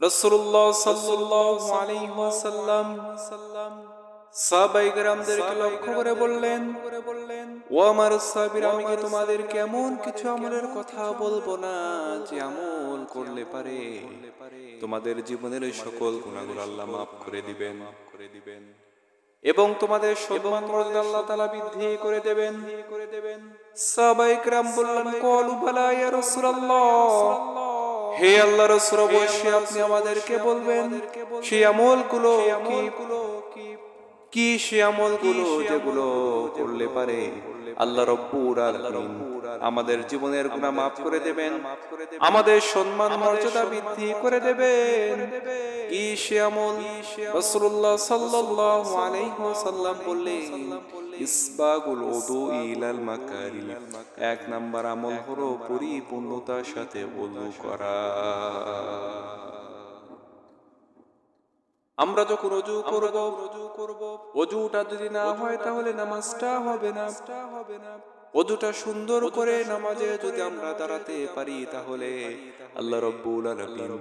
রাসূলুল্লাহ সাল্লাল্লাহু আলাইহি ওয়াসাল্লাম সাহাবায়ে কেরামদেরকে লক্ষ্য করে বললেন, ও আমার সাহাবীরা, আমি কি তোমাদেরকে এমন কিছু আমলের কথা বলবো না যে আমল করলে পারে তোমাদের জীবনের ওই সকল গুনাহগুলো আল্লাহ মাফ করে দিবেন এবং তোমাদের সম্মান মর্যাদা আল্লাহ তাআলা বৃদ্ধি করে দেবেন। সাহাবায়ে কেরাম বললেন, ক্বালু বালা ইয়া রাসূলুল্লাহ, হে আল্লাহর রাসূল, অবশ্যই আপনি আমাদেরকে বলবেন সেই আমলগুলো কি সেই আমলগুলো যেগুলো করলে পারে আল্লাহ রাব্বুল আলামিন আমাদের জীবনের গুনাহ মাফ করে দেবেন, আমাদের সম্মান মর্যাদা বৃদ্ধি করে দেবেন। কি সে আমল? রাসূলুল্লাহ সাল্লাল্লাহু আলাইহি ওয়াসাল্লাম বললেন, ইসবাগুল উযু ইলাল মাকারি, এক নাম্বার আমল হলো পরিপূর্ণতার সাথে ওযু করা। আমরা যখন ওযু করব, ওযুটা যদি না হয় তাহলে নামাজটা হবে না। ওযুটা সুন্দর করে নামাজে যদি আমরা দাঁড়াতে পারি তাহলে আল্লাহ রাব্বুল আলামিন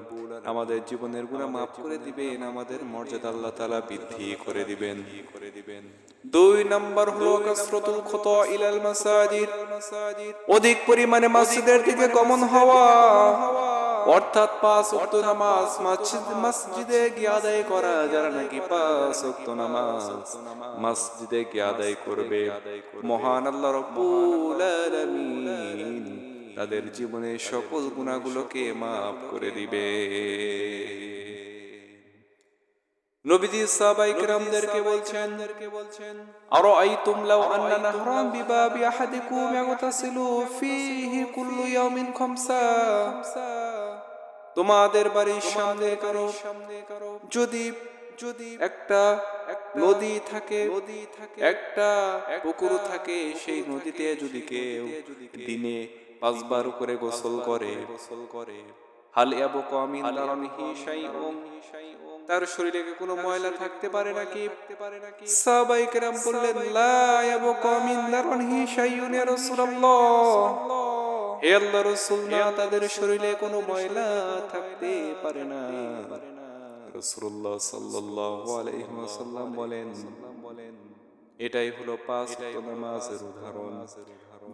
আমাদের জীবনের গুনাহ মাফ করে দিবেন, আমাদের মর্যাদা আল্লাহ তাআলা বৃদ্ধি করে দিবেন। দুই নাম্বার হলো কাসরাতুল খুতা ইলাল মাসাজিদ, অধিক পরিমাণে মসজিদের দিকে গমন হওয়া, অর্থাৎ 5 ওয়াক্ত নামাজ মসজিদে গিয়ে আদায় করা। যারা নাকি 5 ওয়াক্ত নামাজ মসজিদে গিয়ে আদায় করবে, মহান আল্লাহ রাব্বুল আলামিন তাদের জীবনের সকল গুনাহগুলোকে maaf করে দিবে। নবীজি সাহাবায়ে কেরামদেরকে বলছেন, আরাআইতুম লাউ আন্না নাহরান বিবাবি আহাদিকুম ইয়াগতাসিলু ফীহি কুল্লু ইয়াউমিন খামসা, তোমাদের বাড়ির সামনে কারো যদি একটা নদী থাকে, একটা পুকুর থাকে, সেই নদীতে যদি কেউ দিনে 5 বার করে গোসল করে, হাল ইয়াবকা মিন দারানিহি শাইউন, তার শরীরে কোনো ময়লা থাকতে পারে নাকি? সাহাবায়ে কেরাম বললেন, লা ইয়াবকা মিন দারানিহি শাইউন ইয়া রাসূলুল্লাহ, হে আল্লাহর রাসূল, না, তাদের শরীরে কোনো ময়লা থাকতে পারে না। রাসূলুল্লাহ সাল্লাল্লাহু আলাইহি ওয়াসাল্লাম বলেন, এটাই হলো 5 ওয়াক্ত নামাজের উদাহরণ।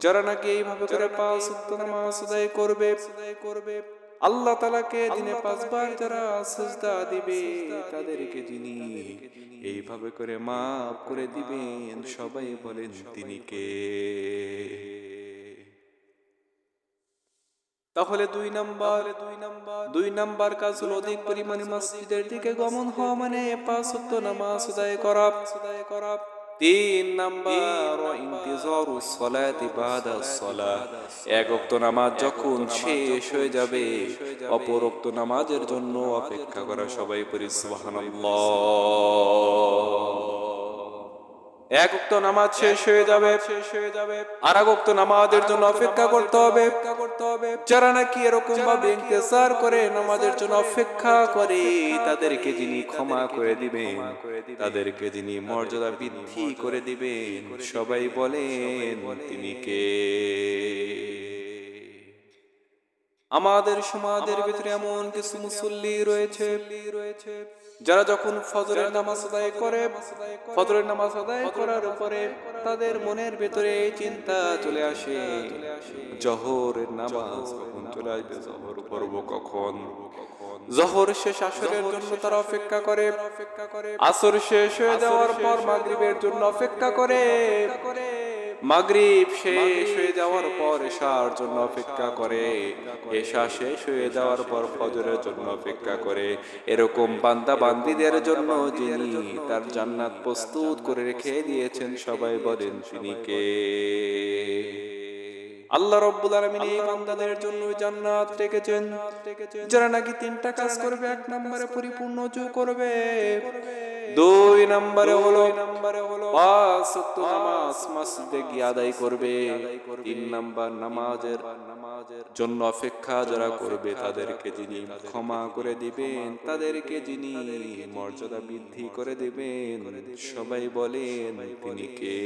যারা নাকি এইভাবে করে 5 ওয়াক্ত নামাজ আদায় করবে, আল্লাহ তাআলাকে দিনে 5 বার যারা সিজদা দিবে, তাদেরকে যিনি এইভাবে করে maaf করে দিবেন, সবাই বলেন তিনি কে? তাহলে দুই নাম্বার কাজ হলো অধিক পরিমাণে মসজিদের দিকে গমন হওয়া, মানে 5 ওয়াক্ত নামাজ আদায় করা। 3 নাম্বার ইন্তিজারুস সালাতি বাদাস সালাহ, এক ওয়াক্ত নামাজ যখন শেষ হয়ে যাবে অপর ওয়াক্ত নামাজের জন্য অপেক্ষা করা। সবাই পড়ি সুবহানাল্লাহ। এক ওয়াক্ত নামাজ শেষ হয়ে যাবে, আর এক ওয়াক্ত নামাজের জন্য অপেক্ষা করতে হবে। যারা নাকি এরকম ভাবে ইন্তজার করে নামাজের জন্য অপেক্ষা করে, তাদেরকে যিনি ক্ষমা করে দিবেন, তাদেরকে যিনি মর্যাদা বৃদ্ধি করে দিবেন, সবাই বলেন তিনি কে? আমাদের সমাজের ভিতরে এমন কিছু মুসল্লি রয়েছে যারা যখন ফজরের নামাজ আদায় করে, ফজরের নামাজ আদায় করার পরে তাদের মনের ভিতরে এই চিন্তা চলে আসে, জোহরের নামাজ কখন চলে আসবে, জোহর করব কখন। জোহর শেষ আসরের জন্য তারা অপেক্ষা করে, আসর শেষ হয়ে যাওয়ার পর মাগরিবের জন্য অপেক্ষা করে, মাগরিব শেষ হয়ে যাওয়ার পর এশার জন্য অপেক্ষা করে, এশা শেষ হয়ে যাওয়ার পর ফজরের জন্য অপেক্ষা করে। এরকম বান্দা বান্দীদের জন্য যিনি তার জান্নাত প্রস্তুত করে রেখে দিয়েছেন, সবাই বলেন তিনি কে? আল্লাহ রাব্বুল আলামিন এই বান্দাদের জন্য জান্নাত রেখেছেন যারা নাকি 3টা কাজ করবে। 1 নম্বরে পরিপূর্ণ ওযু করবে, 2 নম্বরে হলো 5 ওয়াক্ত নামাজ মসজিদে গিয়ে আদায় করবে, 3 নম্বর নামাজের জন্য অপেক্ষা যারা করবে তাদেরকে যিনি ক্ষমা করে দিবেন, তাদেরকে যিনি মর্যাদা বৃদ্ধি করে দিবেন, সবাই বলেন তিনি কে?